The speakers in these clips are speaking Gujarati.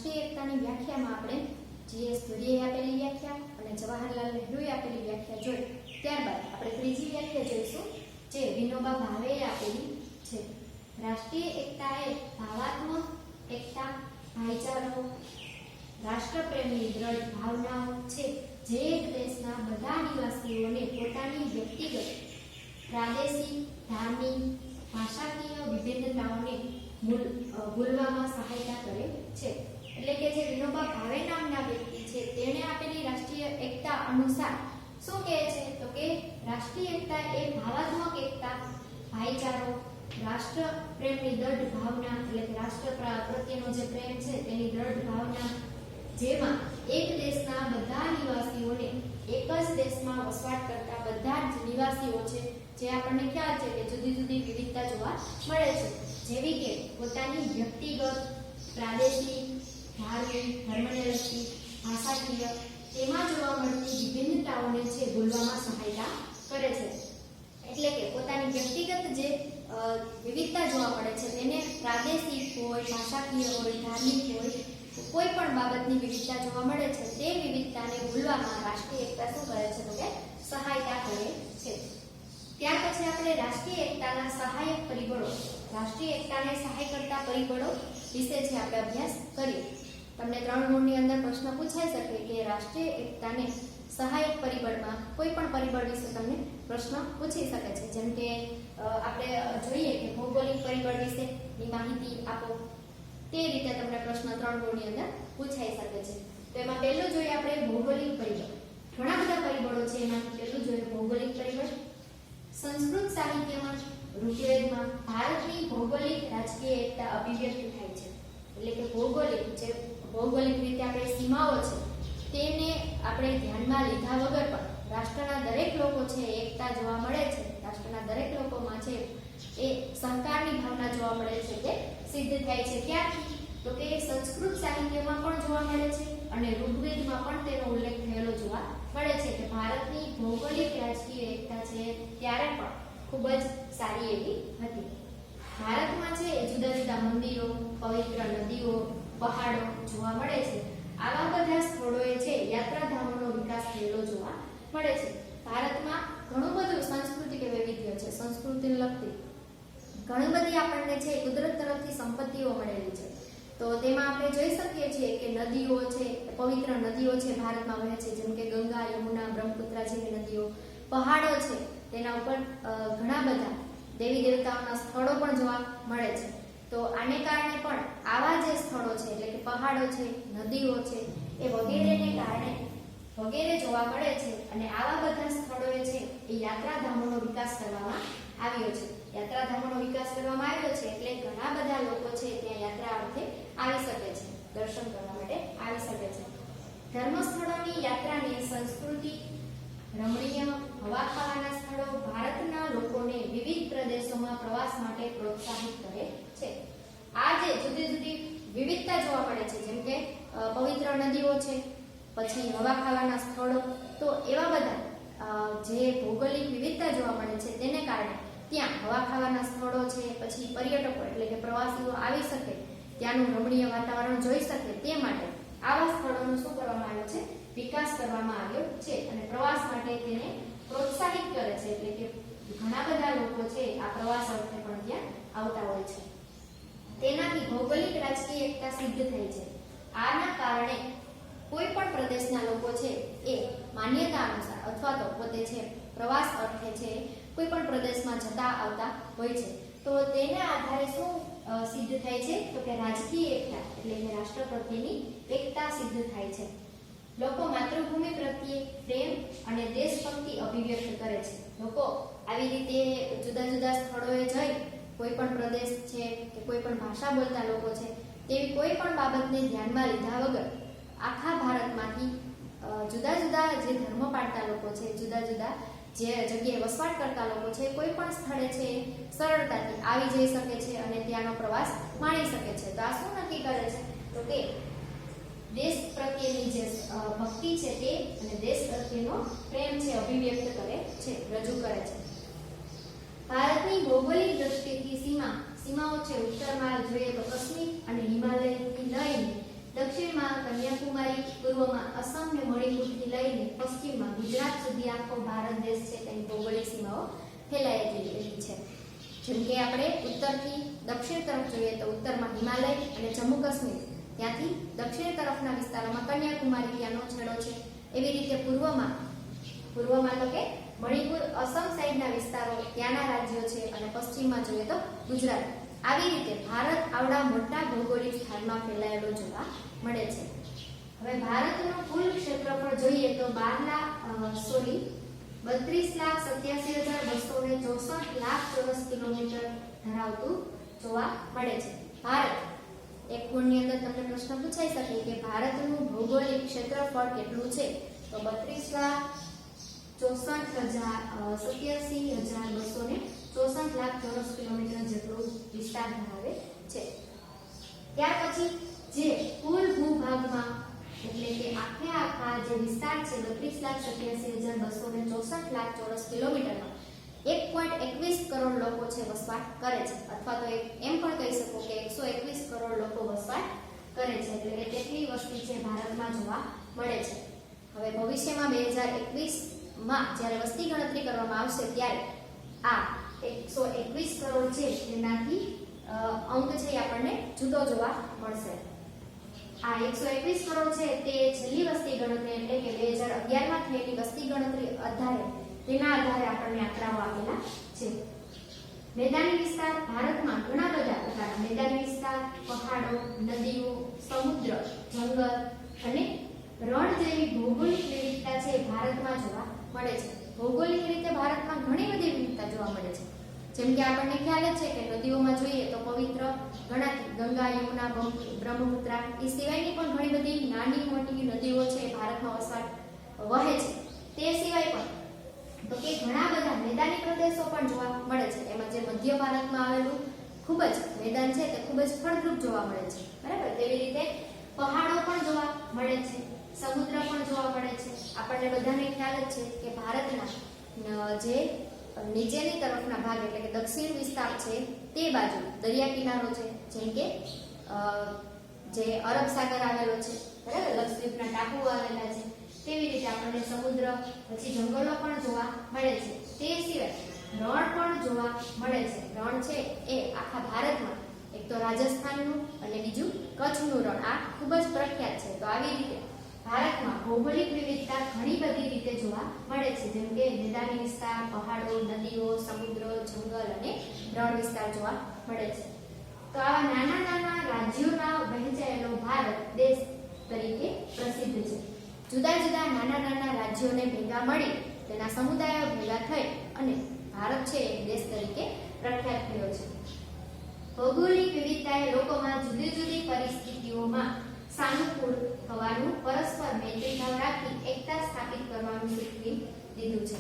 રાષ્ટ્રીય એકતાની વ્યાખ્યામાં આપણે જીએસ ધુરીએ આપેલી વ્યાખ્યા અને જવાહરલાલ નહેરુએ આપેલી વ્યાખ્યા જોઈ. ત્યારબાદ આપણે ત્રીજી વ્યાખ્યા જોઈશું જે વિનોબા ભાવેએ આપેલી છે. રાષ્ટ્રીય એકતા એ ભાવાત્મક એકતા, ભાઈચારો, રાષ્ટ્રપ્રેમની દ્રઢ ભાવનાઓ છે જે એક દેશના બધા નિવાસીઓને પોતાની વ્યક્તિગત, પ્રાદેશિક, ધાર્મિક, ભાષાકીય વિભિન્નતાઓને ભૂલવામાં સહાયતા કરે છે. એટલે કે જે વિનોબા ભાવે નામના વ્યક્તિ છે તેણે આપેલી રાષ્ટ્રીય એકતા અનુસાર શું કહે છે તો કે રાષ્ટ્રીય એકતા એ ભાવાત્મક એકતા, ભાઈચારો, રાષ્ટ્ર પ્રેમની દ્રઢ ભાવના એટલે કે રાષ્ટ્ર પ્રત્યેનો જે પ્રેમ છે તેની દ્રઢ ભાવના જેમાં એક દેશના બધા નિવાસીઓને એક જ દેશમાં વસવાટ કરતા બધા જ નિવાસીઓ છે જે આપણને ખ્યાલ છે કે જુદી જુદી વિવિધતા જોવા મળે છે, જેવી કે પોતાની વ્યક્તિગત, પ્રાદેશિક, ધાર્મિક, ધર્મને લગતી, ભાષાકીય તેમાં જોવા મળતી વિભિન્નતાઓને છે ભૂલવામાં સહાયતા કરે છે. એટલે કે પોતાની વ્યક્તિગત જે વિવિધતા જોવા મળે છે તેને પ્રાદેશિક હોય, ભાષાકીય હોય, ધાર્મિક હોય, કોઈ પણ બાબતની વિવિધતા જોવા મળે છે તે વિવિધતાને ભૂલવામાં રાષ્ટ્રીય એકતા શું કરે છે તો કે સહાયતા કરે છે. ત્યાર પછી આપણે રાષ્ટ્રીય એકતાના સહાયક પરિબળો, રાષ્ટ્રીય એકતાને સહાય કરતા પરિબળો વિશે છે આપણે અભ્યાસ કરીએ. તમને 3 ગુણની અંદર પ્રશ્ન પૂછાઈ શકે કે રાષ્ટ્રીય એકતાને સહાયક પરિબળમાં કોઈ પણ પરિબળ વિશે તમને પ્રશ્ન પૂછી શકે છે. જેમ કે આપણે જોઈએ કે ભૌગોલિક પરિબળ વિશેની માહિતી આપો, તે રીતે તમને પ્રશ્ન 3 ગુણની અંદર પૂછાઈ શકે છે. તો એમાં પહેલું જોઈએ આપણે ભૌગોલિક પરિબળ. ઘણા બધા પરિબળો છે, એમાંથી પહેલું જોઈએ ભૌગોલિક પરિબળ. સંસ્કૃત સાહિત્યમાં, ઋગ્વેદમાં ભારતની ભૌગોલિક રાજકીય એકતા અભિવ્યક્ત થાય છે. એટલે કે ભૌગોલિક જે ભૌગોલિક રીતે આપણે સીમાઓ છે તેને આપણે ધ્યાનમાં લીધા વગર પણ રાષ્ટ્રના દરેક લોકો છે એકતા જોવા મળે છે. રાષ્ટ્રના દરેક લોકોમાં છે એ સહકારની ભાવના જોવા મળે છે તે સિદ્ધ થાય છે. ક્યાંથી તો કે સંસ્કૃત સાહિત્યમાં પણ જોવા મળે છે અને ઋગ્વેદમાં પણ તેનો ઉલ્લેખ થયેલો જોવા મળે છે કે ભારતની ભૌગોલિક રાજકીય એકતા છે ત્યારે પણ ખૂબ જ સારી એવી હતી. ભારતમાં છે જુદા જુદા મંદિરો, પવિત્ર નદીઓ, પહાડો જોવા મળે છે. આવા બધા સ્થળોએ છે યાત્રાધામોનો વિકાસ થયેલો જોવા મળે છે. ભારતમાં ઘણું બધું સાંસ્કૃતિક વૈવિધ્ય છે, સંસ્કૃતિને લગતી ઘણી બધી આપણને છે કુદરત તરફથી સંપત્તિઓ મળેલી છે. તો તેમાં આપણે જોઈ શકીએ છીએ કે નદીઓ છે, પવિત્ર નદીઓ છે ભારતમાં વહે છે, જેમ કે ગંગા, યમુના, બ્રહ્મપુત્રા જેવી નદીઓ. પહાડો છે તેના ઉપર ઘણા બધા દેવી દેવતાઓના સ્થળો પણ જોવા મળે છે. તો આને કારણે પણ આવા જે સ્થળો છે એટલે કે પહાડો છે, નદીઓ છે એ વગેરેને કારણે વગેરે જોવા મળે છે અને આવા બધા સ્થળોએ છે એ યાત્રાધામોનો વિકાસ કરવામાં આવ્યો છે. યાત્રાધામોનો વિકાસ કરવામાં આવ્યો છે એટલે ઘણા બધા લોકો છે ત્યાં યાત્રા અર્થે આવી શકે છે, દર્શન કરવા માટે આવી શકે છે. ધર્મસ્થળોની યાત્રાની સંસ્કૃતિ, રમણીય હવા ખાવાના સ્થળો ભારતના લોકોને વિવિધ પ્રદેશોમાં પ્રવાસ માટે પ્રોત્સાહિત કરે છે. આ જે જુદી જુદી વિવિધતા જોવા મળે છે, જેમ કે પવિત્ર નદીઓ છે, પછી હવા ખાવાના સ્થળો, તો એવા બધા જે ભૌગોલિક વિવિધતા જોવા મળે છે તેને કારણે ત્યાં હવા ખાવાના સ્થળો છે, પછી પર્યટકો એટલે કે પ્રવાસીઓ આવી શકે, ત્યાંનું રમણીય વાતાવરણ જોઈ શકે તે માટે આવા સ્થળોનું શું કરવામાં આવ્યું છે, વિકાસ કરવામાં આવ્યો છે અને પ્રવાસ માટે તેને પ્રોત્સાહિત કરે છે. એટલે કે ઘણા બધા લોકો છે આ પ્રવાસ અર્થે પણ ત્યાં આવતા હોય છે. તેનાથી ભૌગોલિક રાજકીય એકતા સિદ્ધ થઈ છે. આના કારણે કોઈ પણ પ્રદેશના લોકો છે એ માન્યતા અનુસાર અથવા તો પોતે છે પ્રવાસ અર્થે છે કોઈ પણ પ્રદેશમાં જતા આવતા હોય છે. તો તેના આધારે શું સિદ્ધ થાય છે તો કે રાજકીય એકતા એટલે કે રાષ્ટ્ર પ્રત્યેની એકતા સિદ્ધ થાય છે. લોકો માતૃભૂમિ પ્રત્યે પ્રેમ અને દેશભક્તિ અભિવ્યક્ત કરે છે. લોકો આવી રીતે જુદા જુદા સ્થળોએ જઈ કોઈ પણ પ્રદેશ છે કે કોઈ પણ ભાષા બોલતા લોકો છે તેવી કોઈ પણ બાબતને ધ્યાનમાં લીધા વગર આખા ભારતમાંથી જુદા જુદા જે ધર્મ પાળતા લોકો છે, જુદા જુદા જે જગ્યાએ વસવાટ કરતા લોકો છે, કોઈ પણ સ્થળે છે સરળતાથી આવી જઈ શકે છે અને ત્યાંનો પ્રવાસ માણી શકે છે. તો આ શું નક્કી કરે છે તો કે દેશ પ્રત્યેની જે ભક્તિ છે તે અને દેશ પ્રત્યેનો પ્રેમ છે અભિવ્યક્ત કરે છે, રજૂ કરે છે. ભારતની ભૌગોલિક દ્રષ્ટિથી સીમાઓ છે ઉત્તરમાં જોઈએ તો કાશ્મીર અને હિમાલયથી લઈને દક્ષિણમાં કન્યાકુમારી, પૂર્વમાં અસમ ને મણિપુરથી લઈને પશ્ચિમમાં ગુજરાત સુધી આખો ભારત દેશ છે તેની ભૌગોલિક સીમાઓ ફેલાયેલી છે. જેમ કે આપણે ઉત્તરથી દક્ષિણ તરફ જોઈએ તો ઉત્તરમાં હિમાલય અને જમ્મુ કાશ્મીર, ત્યાંથી દક્ષિણ તરફના વિસ્તારોમાં કન્યાકુમારી ત્યાંનો છેડો છે. એવી રીતે પૂર્વમાં તો કે મણિપુર, અસમ સાઈડના વિસ્તારો ત્યાંના રાજ્યો છે અને પશ્ચિમમાં જોઈએ તો ગુજરાત. આવી રીતે ભારત આવડા મોટા ભૌગોલિક સ્થાનમાં ફેલાયેલો જોવા મળે છે. હવે ભારતનું કુલ ક્ષેત્રફળ જોઈએ તો 32,87,264 લાખ ચોરસ કિલોમીટર ધરાવતું જોવા મળે છે. ભારત એક ગુણની અંદર તમને પ્રશ્ન પૂછાઈ શકે કે ભારતનું ભૌગોલિક ક્ષેત્રફળ કેટલું છે, તો 32,87,264 લાખ ચોરસ કિલોમીટર જેટલું વિસ્તાર ધરાવે છે. ત્યાર પછી જે કુલ ભૂભાગમાં એટલે કે આખા જે વિસ્તાર છે 32,87,264 લાખ ચોરસ કિલોમીટરમાં 1.21 કરોડ લોકો છે વસવાટ કરે છે, અથવા તો એમ પણ કહી શકો કે 121 કરોડ લોકો વસવાટ કરે છે. એટલે કે તેટલી વસ્તી છે ભારતમાં જોવા મળે છે. હવે ભવિષ્યમાં 2021માં જ્યારે વસ્તી ગણતરી કરવામાં આવશે ત્યારે આ 121 કરોડ છે તેનાથી અંક છે આપણને જુદો જોવા મળશે. આ 121 કરોડ છે તે છેલ્લી વસ્તી ગણતરી એટલે કે 2011માં થયેલી વસ્તી ગણતરી તેના આધારે આપણને આંકડાઓ આપેલા છે. મેદાની વિસ્તાર ભારતમાં ઘણા બધા પ્રકારના મેદાની વિસ્તાર, પહાડો, નદીઓ, સમુદ્ર, જંગલ અને રણ જેવી ભૌગોલિક વિવિધતા છે ભારતમાં જોવા મળે છે. ભૌગોલિક રીતે ભારતમાં ઘણી બધી વિવિધતા જોવા મળે છે. જેમ કે આપણને ખ્યાલ જ છે કે નદીઓમાં જોઈએ તો પવિત્ર ગણાતી ગંગા, યમુના, બ્રહ્મપુત્રા એ સિવાયની પણ ઘણી બધી નાની મોટી નદીઓ છે ભારતમાં વસવાટ વહે છે. તે સિવાય પણ તો કે ઘણા બધા મેદાની પ્રદેશો પણ જોવા મળે છે. એમાં જે મધ્ય ભારતમાં આવેલું ખૂબ જ મેદાન છે તે ખૂબ જ ફળદ્રુપ જોવા મળે છે, બરાબર. તેવી રીતે પહાડો પણ જોવા મળે છે, સમુદ્ર પણ જોવા મળે છે. આપણને બધાને ખ્યાલ જ છે કે ભારતના જે નીચેની તરફના ભાગ એટલે કે દક્ષિણ વિસ્તાર છે તે બાજુ દરિયા કિનારો છે, જેમ કે જે અરબ સાગર આવેલો છે, બરાબર, લક્ષદ્વીપના ટાપુઓ આવેલા છે. તેવી રીતે આપણને સમુદ્ર પછી જંગલો પણ જોવા મળે છે. તે સિવાય રણ પણ જોવા મળે છે. રણ છે એ આખા ભારતમાં એક તો રાજસ્થાનનું અને બીજું કચ્છનું રણ આ ખૂબ જ પ્રખ્યાત છે. તો આવી રીતે ભારતમાં ભૌગોલિક વિવિધતા ઘણી બધી રીતે જોવા મળે છે, જેમ કે મેદાની વિસ્તાર, પહાડો, નદીઓ, સમુદ્ર, જંગલ અને રણ વિસ્તાર જોવા મળે છે. તો આવા નાના નાના રાજ્યોના વહેંચાયેલો ભારત દેશ તરીકે પ્રસિદ્ધ છે. જુદા જુદા નાના નાના રાજ્યોને ભેગા મળી તેના સમુદાયો ભેગા થઈ અને ભારત છે એક દેશ તરીકે પ્રખ્યાત થયો છે. ભૌગોલિક વિવિધતાએ લોકોમાં જુદી જુદી પરિસ્થિતિઓમાં સાનુકૂળ થવાનું, પરસ્પર મૈત્રીભાવ રાખી એકતા સ્થાપિત કરવાનું શીખવી દીધું છે.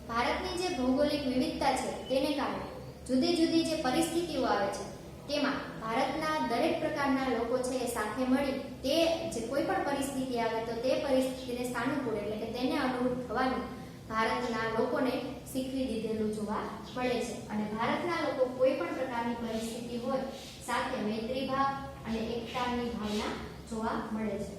ભારતની જે ભૌગોલિક વિવિધતા છે તેને કારણે જુદી જુદી જે પરિસ્થિતિઓ આવે છે તેમાં ભારતના દરેક પ્રકારના લોકો છે એ સાથે મળી તે જે કોઈ પણ પરિસ્થિતિ આવે તો તે પરિસ્થિતિને સાનુકૂળ એટલે કે તેને અનુરૂપ થવાનું ભારતના લોકોને શીખવી દીધેલું જોવા મળે છે. અને ભારતના લોકો કોઈ પણ પ્રકારની પરિસ્થિતિ હોય સાથે મૈત્રીભાવ અને એકતાની ભાવના જોવા મળે છે.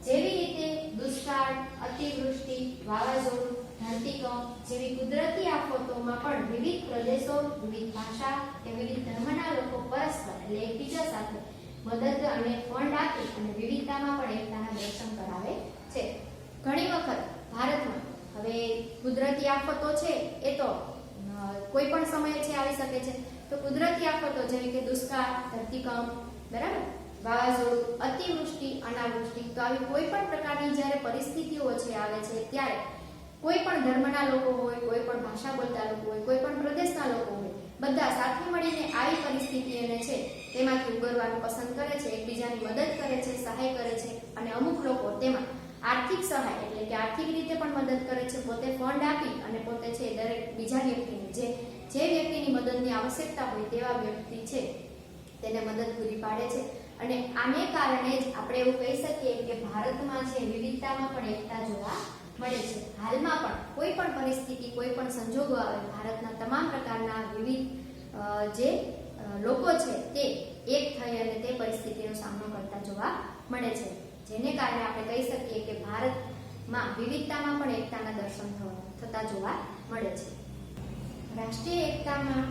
જેવી રીતે દુષ્કાળ, અતિવૃષ્ટિ, વાવાઝોડું, ધરતીકંપ જેવી કુદરતી આફતોમાં પણ વિવિધ પ્રદેશો, વિવિધ ભાષા કે વિવિધ ધર્મના લોકો પરસ્પર એટલે એકબીજા સાથે મદદ અને ફંડ આપી અને વિવિધતામાં પણ એકતાના દર્શન કરાવે છે. ઘણી વખત ભારતમાં હવે કુદરતી આફતો છે એ તો કોઈ પણ સમયે છે આવી શકે છે. તો કુદરતી આફતો જેવી કે દુષ્કાળ, ધરતીકંપ, બરાબર, વાવાઝોડું, અતિવૃષ્ટિ, અનાવૃષ્ટિ, તો આવી કોઈ પણ પ્રકારની જ્યારે પરિસ્થિતિઓ છે આવે છે ત્યારે કોઈ પણ ધર્મના લોકો હોય, કોઈ પણ ભાષા બોલતા લોકો હોય, કોઈ પણ પ્રદેશના લોકો હોય, બધા સાથે મળીને આવી પરિસ્થિતિઓને છે તેમાંથી ઉગરવાનું પસંદ કરે છે, એકબીજાની મદદ કરે છે, સહાય કરે છે. અને અમુક લોકો તેમાં આર્થિક સહાય એટલે કે આર્થિક રીતે પણ મદદ કરે છે, પોતે ફંડ આપી અને પોતે છે દરેક બીજા વ્યક્તિને જે વ્યક્તિની મદદની આવશ્યકતા હોય તેવા વ્યક્તિ છે તેને મદદ પૂરી પાડે છે. અને આને કારણે જ આપણે એવું કહી શકીએ કે ભારતમાં છે વિવિધતામાં પણ એકતા જોવા મળે છે. હાલમાં પણ કોઈ પણ પરિસ્થિતિ, કોઈ પણ સંજોગો આવે, ભારતના તમામ પ્રકારના વિવિધ જે લોકો છે તે એક થઈ અને તે પરિસ્થિતિનો સામનો કરતા જોવા મળે છે, જેને કારણે આપણે કહી શકીએ કે ભારતમાં વિવિધતામાં પણ એકતાના દર્શન થતા જોવા મળે છે. રાષ્ટ્રીય એકતામાં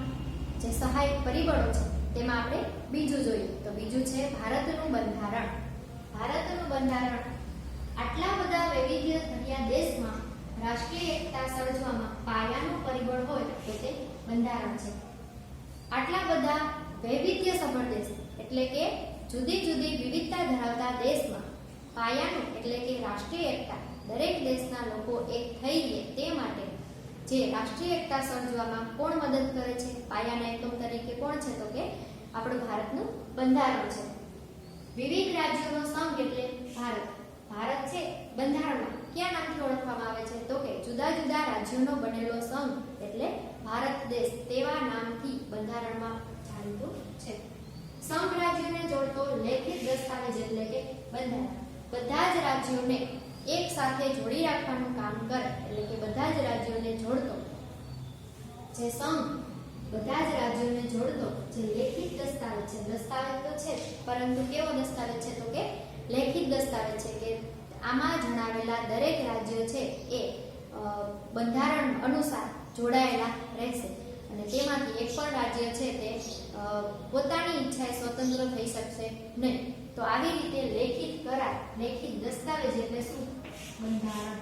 જે સહાયક પરિબળો છે તેમાં આપણે બીજું જોઈએ તો બીજું છે ભારતનું બંધારણ. ભારતનું બંધારણ આટલા બધા વૈવિધ્યભર્યા દેશમાં રાષ્ટ્રીય એકતા સર્જવામાં પાયાનું પરિબળ હોય તો તે બંધારણ છે. આટલા બધા વૈવિધ્યસભર દેશ એટલે કે જુદી જુદી વિવિધતા ધરાવતા દેશમાં પાયાનું એટલે કે રાષ્ટ્રીય એકતા દરેક દેશના લોકો એક થઈ રહે તે માટે જે રાષ્ટ્રીય એકતા સર્જવામાં કોણ મદદ કરે છે, પાયાના એકમ તરીકે કોણ છે તો કે આપણું ભારતનું બંધારણ છે. વિવિધ રાજ્યોનો સંઘ એટલે ભારત. ભારત છે બંધારણમાં કયા નામથી ઓળખવામાં આવે છે તો કે જુદા જુદા રાજ્યોનો બનેલો સંઘ એટલે ભારત દેશ તેવા નામથી બંધારણમાં જાણીતું છે. સંઘ રાજ્યોને જોડતો લેખિત દસ્તાવેજ એટલે કે બંધારણ. બધા જ રાજ્યોને એક સાથે જોડી રાખવાનું કામ કરે એટલે કે બધા જ રાજ્યોને જોડતો જે સંઘ બધા જ રાજ્યોને જોડતો જે લેખિત દસ્તાવેજ છે. દસ્તાવેજ તો છે પરંતુ કેવો દસ્તાવેજ છે તો કે લેખિત દસ્તાવેજ છે કે આમાં જણાવેલા દરેક રાજ્યો છે એ બંધારણ અનુસાર જોડાયેલા રહેશે અને તેમાંથી એક પણ રાજ્ય છે તે પોતાની ઈચ્છાએ સ્વતંત્ર થઈ શકશે નહીં. તો આવી રીતે લેખિત કરાર, લેખિત દસ્તાવેજ એટલે શું? બંધારણ.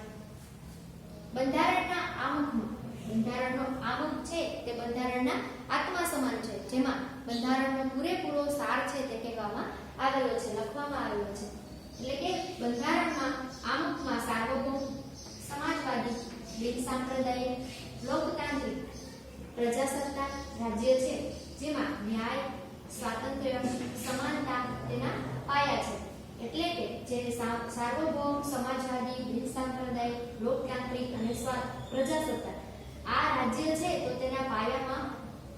બંધારણનો આમુખ છે તે બંધારણના આત્મા સમાન છે, જેમાં બંધારણનો પૂરેપૂરો સાર છે તે કહેવામાં આવેલો છે, લખવામાં આવેલો છે. એટલે કે બંધારણમાં આમુખમાં સાર્વભૌમ, સમાજવાદી, બિનસાંપ્રદાયિક, લોકતાંત્રિક, પ્રજાસત્તાક રાજ્ય છે, જેમાં ન્યાય, સ્વાતંત્ર્ય, સમાનતા તેના પાયા છે. એટલે કે જે સાર્વભૌમ, સમાજવાદી, બિનસાંપ્રદાયિક, લોકતાંત્રિક અને પ્રજાસત્તાક આ રાજ્ય છે તો તેના પાયામાં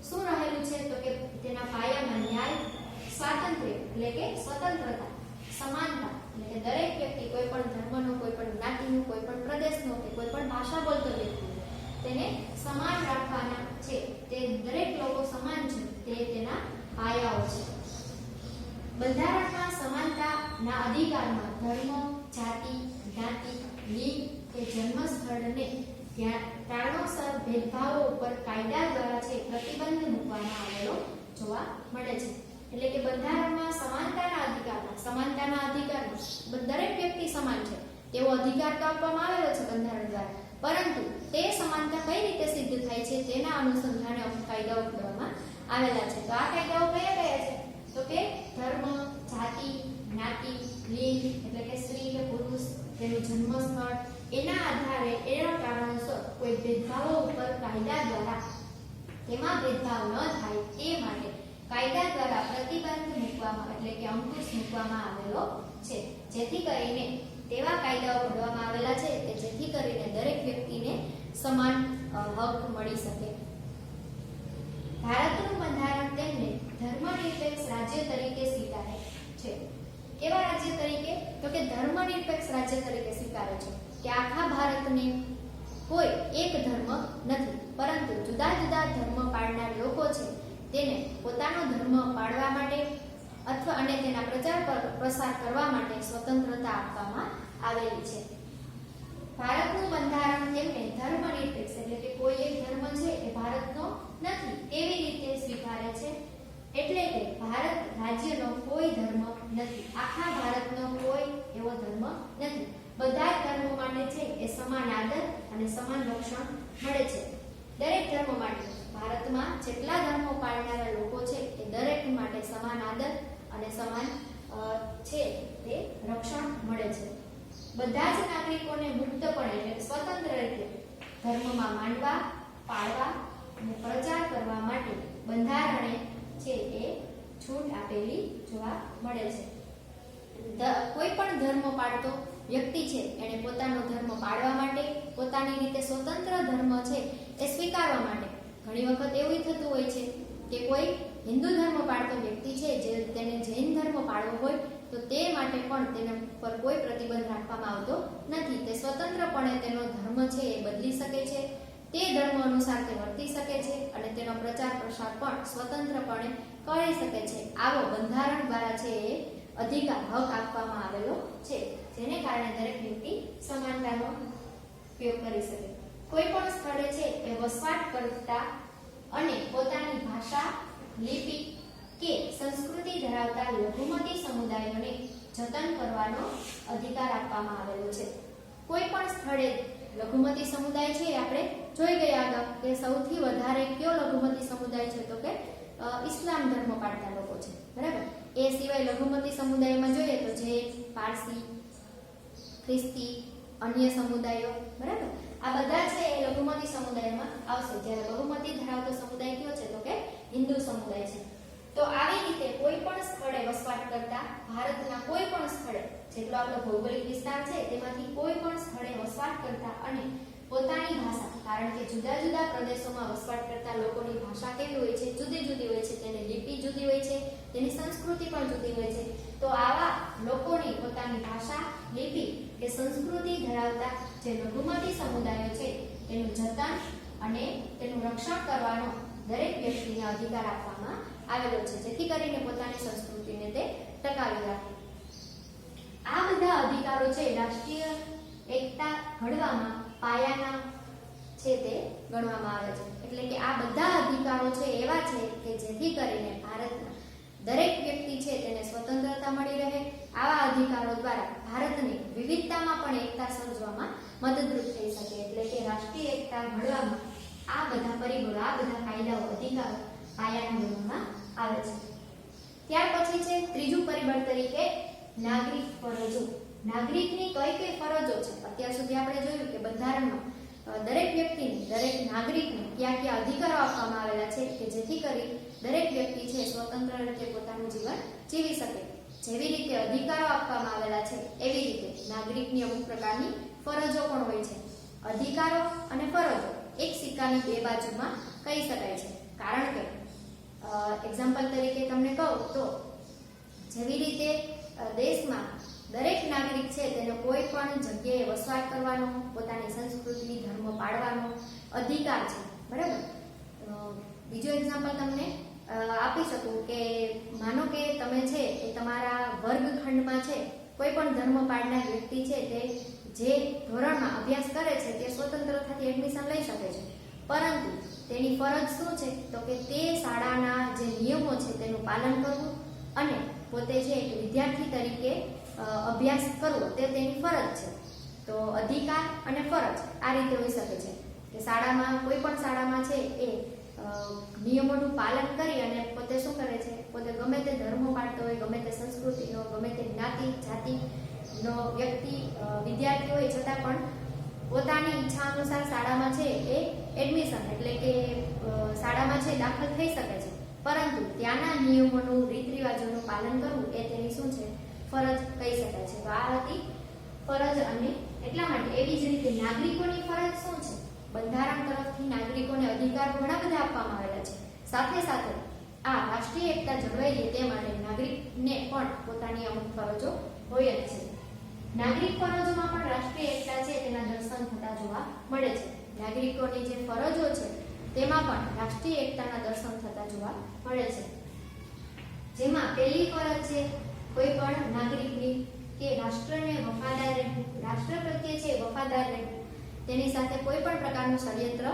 શું રહેલું છે તો કે તેના પાયામાં ન્યાય, સ્વાતંત્ર્ય એટલે કે સ્વતંત્રતા, સમાનતા એટલે કે દરેક વ્યક્તિ કોઈ પણ ધર્મનો, કોઈ પણ જ્ઞાતિનો, કોઈ પણ પ્રદેશનો કે કોઈ પણ ભાષા બોલતો વ્યક્તિ તેને સમાન રાખવાના છે. તે દરેક લોકો સમાન છે તે તેના પાયાઓ છે. બંધારણમાં સમાનતાના અધિકારમાં ધર્મ, જાતિ, જ્ઞાતિ, લિંગ કે જન્મ સ્થળને કારણોસર ભેદભાવો ઉપર કાયદા દ્વારા છે પ્રતિબંધ મૂકવામાં આવેલો જોવા મળે છે. એટલે કે બંધારણમાં સમાનતાના અધિકારમાં દરેક વ્યક્તિ સમાન છે તેવો અધિકાર તો આપવામાં આવેલો છે બંધારણ દ્વારા, પરંતુ તે સમાનતા કઈ રીતે સિદ્ધ થાય છે તેના અનુસંધાને અમુક કાયદાઓ ઘડવામાં આવેલા છે. તો આ કાયદાઓ કયા કયા છે તો કે ધર્મ, જાતિ, જ્ઞાતિ, લિંગ એટલે કે સ્ત્રી કે પુરુષ, તેનું જન્મ સ્થળ, એના આધારે એના કારણોસર કોઈ ભેદભાવો ઉપર કાયદા દ્વારા તેમાં ભેદભાવ ન થાય તે માટે કાયદા દ્વારા પ્રતિબંધ મૂકવામાં એટલે કે અંકુશ મૂકવામાં આવેલો છે, જેથી કરીને તેવા કાયદાઓ ઘડવામાં આવેલા છે કે જેથી કરીને દરેક વ્યક્તિને સમાન હક મળી શકે. ભારતનું બંધારણ તેમને ધર્મનિરપેક્ષ રાજ્ય તરીકે સ્વીકારે છે. કેવા રાજ્ય તરીકે તો કે ધર્મનિરપેક્ષ રાજ્ય તરીકે સ્વીકારે છે કે આખા ભારતને કોઈ એક ધર્મ નથી, પરંતુ જુદા જુદા ધર્મ પાળનાર લોકો છે તેને પોતાનો ધર્મ પાળવા માટે અથવા અને તેના પ્રચાર પ્રસાર કરવા માટે સ્વતંત્રતા આપવામાં આવેલી છે. ભારતનું બંધારણ તેમને ધર્મનિરપેક્ષ એટલે કે કોઈ એક ધર્મ છે એ ભારતનો નથી એવી રીતે સ્વીકારે છે. એટલે કે ભારત રાજ્યનો કોઈ ધર્મ નથી, આખા ભારતનો કોઈ એવો ધર્મ નથી. બધા જ ધર્મો માટે છે એ સમાન આદર અને સમાન રક્ષણ મળે છે. દરેક ધર્મ માટે ભારતમાં જેટલા ધર્મો પાળનારા લોકો છે એ દરેક માટે સમાન આદર અને સમાન છે તે રક્ષણ મળે છે. બધા જ નાગરિકોને મુક્તપણે એટલે સ્વતંત્ર રીતે ધર્મમાં માનવા, પાળવા અને પ્રચાર કરવા માટે બંધારણે છે એ છૂટ આપેલી જોવા મળે છે. કોઈ પણ ધર્મ પાળતો વ્યક્તિ છે એને પોતાનો ધર્મ પાળવા માટે, પોતાની રીતે સ્વતંત્ર ધર્મ છે એ સ્વીકારવા માટે ઘણી વખત એવું થતું હોય છે કે કોઈ હિન્દુ ધર્મ પાળતો વ્યક્તિ છે જે તેને જૈન ધર્મ પાળવો હોય તો તે માટે પણ તેના પર કોઈ પ્રતિબંધ રાખવામાં આવતો નથી. તે સ્વતંત્રપણે તેનો ધર્મ છે એ બદલી શકે છે, તે ધર્મ અનુસાર તે વર્તી શકે છે અને તેનો પ્રચાર પ્રસાર પણ સ્વતંત્રપણે કરી શકે છે. આવો બંધારણ દ્વારા છે એ અધિકાર હક આપવામાં આવેલો છે, જેને કારણે દરેક વ્યક્તિ સમાનતાનો ઉપયોગ કરી શકે. કોઈ પણ સ્થળે છે એ વસવાટ કરતા અને પોતાની ભાષા, લિપિ કે સંસ્કૃતિ ધરાવતા લઘુમતી સમુદાયોને જતન કરવાનો અધિકાર આપવામાં આવેલો છે. કોઈ પણ સ્થળે લઘુમતી સમુદાય છે, આપણે જોઈ ગયા આગળ કે સૌથી વધારે કયો લઘુમતી સમુદાય છે, તો કે ઇસ્લામ ધર્મ પાળતા લોકો છે, બરાબર. એ સિવાય લઘુમતી સમુદાયમાં જોઈએ તો જે પારસી, ખ્રિસ્તી, અન્ય સમુદાયો, બરાબર, આ બધા છે એ લઘુમતી સમુદાયમાં આવશે. જ્યારે બહુમતી ધરાવતો સમુદાય કયો છે, તો કે હિન્દુ સમુદાય છે. તો આવી રીતે કોઈ પણ સ્થળે વસવાટ કરતા, ભારતના કોઈ પણ સ્થળે, જેટલો આપણો ભૌગોલિક વિસ્તાર છે તેમાંથી કોઈ પણ સ્થળે વસવાટ કરતા અને પોતાની ભાષા, કારણ કે જુદા જુદા પ્રદેશોમાં વસવાટ કરતા લોકોની ભાષા કેવી હોય છે, જુદી જુદી હોય છે, તેની લિપિ જુદી હોય છે, તેની સંસ્કૃતિ પણ જુદી હોય છે. તો આવા લોકોની પોતાની ભાષા, લિપિ કે સંસ્કૃતિ ધરાવતા જે લઘુમતી સમુદાયો છે તેનું જતન અને તેનું રક્ષણ કરવાનો દરેક વ્યક્તિને અધિકાર આપવામાં આવેલો છે, જેથી કરીને પોતાની સંસ્કૃતિને તે ટકાવી રાખે. આ બધા અધિકારો છે રાષ્ટ્રીય એકતા ઘડવામાં પાયાના છે તે ગણવામાં આવે છે. એટલે કે આ બધા અધિકારો છે એવા છે કે જેથી કરીને ભારતના દરેક વ્યક્તિ છે તેને સ્વતંત્રતા મળી રહે. આવા અધિકારો દ્વારા ભારતની વિવિધતામાં પણ એકતા સર્જવામાં મદદરૂપ થઈ શકે. એટલે કે રાષ્ટ્રીય એકતા ઘડવામાં આ બધા પરિબળો, આ બધા કાયદાઓ, અધિકારો પાયાના ગણવામાં આવે છે. ત્યાર પછી છે ત્રીજું પરિબળ તરીકે નાગરિક ફરજો. નાગરિકની કઈ કઈ ફરજો છે? અત્યાર સુધી આપણે જોયું કે બંધારણમાં દરેક વ્યક્તિને, દરેક નાગરિકને કયા કયા અધિકારો આપવામાં આવેલા છે કે જેથી કરી દરેક વ્યક્તિ છે સ્વતંત્ર રીતે પોતાનું જીવન જીવી શકે. જેવી રીતે અધિકારો આપવામાં આવેલા છે એવી રીતે નાગરિકની અમુક પ્રકારની ફરજો પણ હોય છે. અધિકારો અને ફરજો એક સિક્કાની બે બાજુમાં કહી શકાય છે. કારણ કે એક્ઝામ્પલ તરીકે તમને કહું તો જેવી રીતે દેશમાં દરેક નાગરિક છે તેને કોઈ પણ જગ્યાએ વસવાટ કરવાનો, પોતાની સંસ્કૃતિ, ધર્મ પાળવાનો અધિકાર છે, બરાબર. બીજું એક્ઝામ્પલ તમને આપી શકું કે માનો કે તમે છે એ તમારા વર્ગખંડમાં છે કોઈ પણ ધર્મ પાળનાર વ્યક્તિ છે તે જે ધોરણમાં અભ્યાસ કરે છે તે સ્વતંત્રતાથી એડમિશન લઈ શકે છે, પરંતુ તેની ફરજ શું છે તો કે તે શાળાના જે નિયમો છે તેનું પાલન કરવું અને પોતે જે એક વિદ્યાર્થી તરીકે અભ્યાસ કરવો તે તેની ફરજ છે. તો અધિકાર અને ફરજ આ રીતે હોઈ શકે છે કે શાળામાં, કોઈ પણ શાળામાં છે એ નિયમોનું પાલન કરી અને પોતે શું કરે છે, પોતે ગમે તે ધર્મ પાળતો હોય, ગમે તે સંસ્કૃતિનો, ગમે તે જ્ઞાતિ જાતિનો વ્યક્તિ, વિદ્યાર્થી હોય છતાં પણ પોતાની ઈચ્છા અનુસાર શાળામાં છે એ એડમિશન, એટલે કે શાળામાં છે દાખલ થઈ શકે છે, પરંતુ ત્યાંના નિયમોનું, રીત રિવાજોનું પાલન કરવું એ તેની શું છે, ફરજ કહી શકાય છે. તો આ હતી ફરજ. અને એટલા માટે એવી જ રીતે નાગરિકોની ફરજ શું છે? બંધારણ તરફથી નાગરિકોને અધિકાર ઘણા બધા આપવામાં આવેલા છે. સાથે સાથે આ રાષ્ટ્રીય એકતા જળવાઈ રહે તે માટે નાગરિકને પણ પોતાની અમુક ફરજો હોય જ છે. નાગરિક ફરજોમાં પણ રાષ્ટ્રીય એકતા છે તેના દર્શન થતા જોવા મળે છે. નાગરિકોની જે ફરજો છે તેમાં પણ રાષ્ટ્રીય એકતાના દર્શન થતા જોવા મળે છે. જેમાં પહેલી ફરજ છે કોઈ પણ નાગરિકની કે રાષ્ટ્રને વફાદાર રહેવું, રાષ્ટ્ર પ્રત્યે છે વફાદાર રહેવું, તેની સાથે કોઈ પણ પ્રકારનું ષડયંત્ર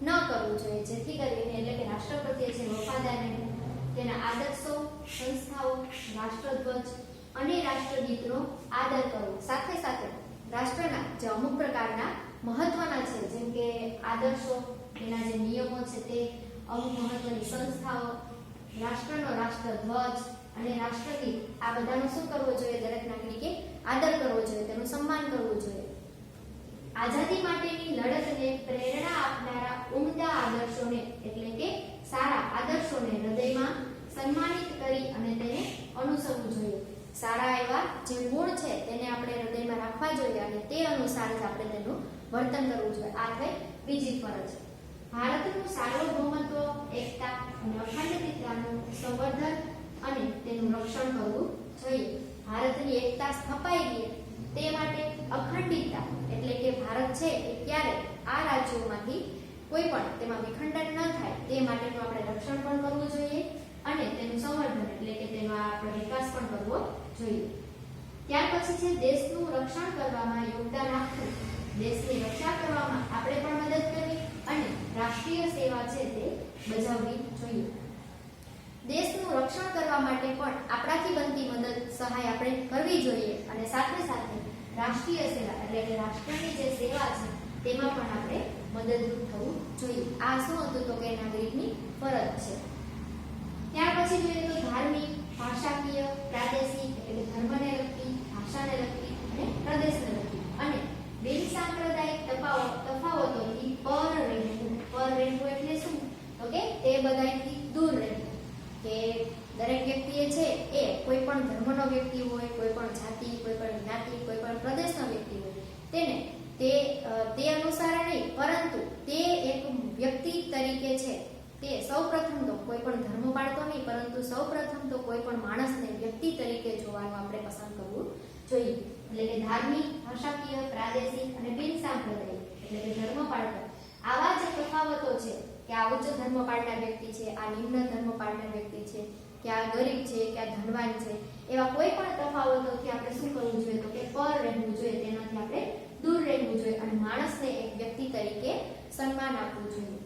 ન કરવું જોઈએ, જેથી કરીને, એટલે કે રાષ્ટ્ર પ્રત્યે છે વફાદાર રહેવું, તેના આદર્શો, સંસ્થાઓ, રાષ્ટ્રધ્વજ અને રાષ્ટ્રગીતનો આદર કરવો. સાથે સાથે રાષ્ટ્રના જે અમુક પ્રકારના મહત્વના છે, જેમ કે આદર્શો, તેના જે નિયમો છે તે, અમુક મહત્વની સંસ્થાઓ, રાષ્ટ્રનો રાષ્ટ્રધ્વજ અને રાષ્ટ્રગીત, આ બધાનો શું કરવો જોઈએ? દરેક નાગરિકે આદર કરવો જોઈએ, તેનું સન્માન કરવું જોઈએ. આઝાદી માટેની લડતને પ્રેરણા આપનારા ઉમદા આદર્શોને, એટલે કે સારા આદર્શોને હૃદયમાં સન્માનિત કરી અને તેને અનુસરવું જોઈએ. સારા એવા જે ગુણ છે તેને આપણે હૃદયમાં રાખવા જોઈએ અને તે અનુસાર જ આપણે તેનું વર્તન કરવું જોઈએ. આ થઈ બીજી ફરજ. ભારતનું સાર્વભૌમત્વ, એકતા અને અખંડિતતાનું સંવર્ધન અને તેનું રક્ષણ કરવું જોઈએ. ભારતની એકતા સ્થપાઈ રહે તે માટે અખંડિતતા, એટલે કે ભારત છે એ ક્યારે આ રાજ્યોમાંથી કોઈ પણ તેમાં વિખંડન ન થાય તે માટેનું આપણે રક્ષણ પણ કરવું જોઈએ અને તેનું સંવર્ધન, એટલે કે તેનો આપણે વિકાસ પણ કરવો જોઈએ. ત્યાર પછી છે દેશનું રક્ષણ કરવામાં યોગદાન આપવું. દેશની રક્ષા કરવામાં આપણે પણ મદદ કરવી અને રાષ્ટ્રીય સેવા છે તે બજાવવી જોઈએ. દેશનું રક્ષણ કરવા માટે પણ આપણાથી બનતી મદદ સહાય આપણે કરવી જોઈએ અને સાથે સાથે રાષ્ટ્રીય સેવા એટલે કે રાષ્ટ્રની જે સેવા છે તેમાં પણ આપણે મદદરૂપ થવું જોઈએ. આ શું હતું તો કે નાગરિકની ફરજ છે. ત્યાર પછી જોઈએ તો ધાર્મિક, ભાષાકીય, પ્રાદેશિક એટલે કે ધર્મને લગતી, ભાષાને લગતી અને પ્રદેશને લગતી અને બિન સાંપ્રદાયિક તફાવતોથી પર રહેવું. પર રહેવું એટલે શું તો કે તે બધાથી દૂર રહેવું. કે દરેક વ્યક્તિએ છે એ કોઈ પણ ધર્મનો વ્યક્તિ હોય, કોઈ પણ જાતિ, કોઈ પણ જ્ઞાતિ, કોઈ પણ પ્રદેશનો વ્યક્તિ હોય તેને તે અનુસાર નહીં, પરંતુ તે એક વ્યક્તિ તરીકે છે તે સૌપ્રથમ તો કોઈ પણ ધર્મ પાળતો નહીં, પરંતુ સૌપ્રથમ તો કોઈ પણ માણસને વ્યક્તિ તરીકે જોવાનું આપણે પસંદ કરવું જોઈએ. એટલે કે ધાર્મિક, ભાષાકીય, પ્રાદેશિક અને બિન સાંપ્રદાયિક એટલે કે ધર્મ પાળતો આવા જે તફાવતો છે કે આ ઉચ્ચ ધર્મ પાળનાર વ્યક્તિ છે, આ નિમ્ન ધર્મ પાળનાર વ્યક્તિ છે, કે આ ગરીબ છે, કે આ ધનવાન છે, એવા કોઈ પણ તફાવતોથી આપણે શું કરવું જોઈએ તો કે પર રહેવું જોઈએ, તેનાથી આપણે દૂર રહેવું જોઈએ અને માણસને એક વ્યક્તિ તરીકે સન્માન આપવું જોઈએ.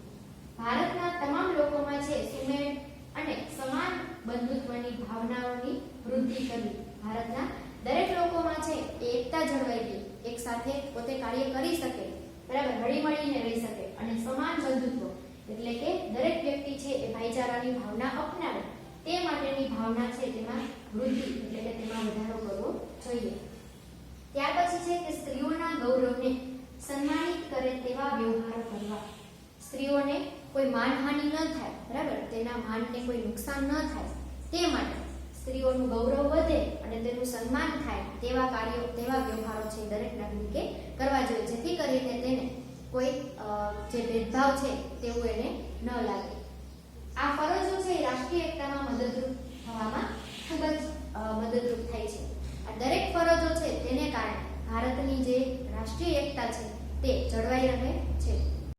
ભારતના તમામ લોકોમાં છે સુમેળ અને સમાન બંધુત્વની ભાવનાઓની વૃદ્ધિ કરવી. ભારતના દરેક લોકોમાં છે એકતા જળવાઈ ગઈ, એક સાથે પોતે કાર્ય કરી શકે, બરાબર, હળીમળીને રહી શકે અને સમાન બંધુત્વ એટલે કે દરેક વ્યક્તિ છે એ ભાઈચારાની ભાવના અપનાવે તે માટેની ભાવના છે તેમાં વૃદ્ધિ એટલે કે તેમાં વધારો કરવો જોઈએ. ત્યાર પછી છે કે સ્ત્રીઓના ગૌરવને સન્માનિત કરે તેવા વ્યવહાર કરવા. સ્ત્રીઓને કોઈ માનહાનિ ન થાય, બરાબર, તેના માનને કોઈ નુકસાન ન થાય તે માટે સ્ત્રીઓનું ગૌરવ વધે અને તેનું સન્માન થાય તેવા કાર્યો, તેવા વ્યવહારો છે દરેક નાગરિકે કરવા જોઈએ, જેથી કરીને તેને કોઈ જે ભેદભાવ છે તેવું એને ન લાગે. આ ફરજો છે એ રાષ્ટ્રીય એકતામાં મદદરૂપ થવામાં ખૂબ જ મદદરૂપ થાય છે. આ દરેક ફરજો છે તેને કારણે ભારતની જે રાષ્ટ્રીય એકતા છે તે જળવાઈ રહે છે.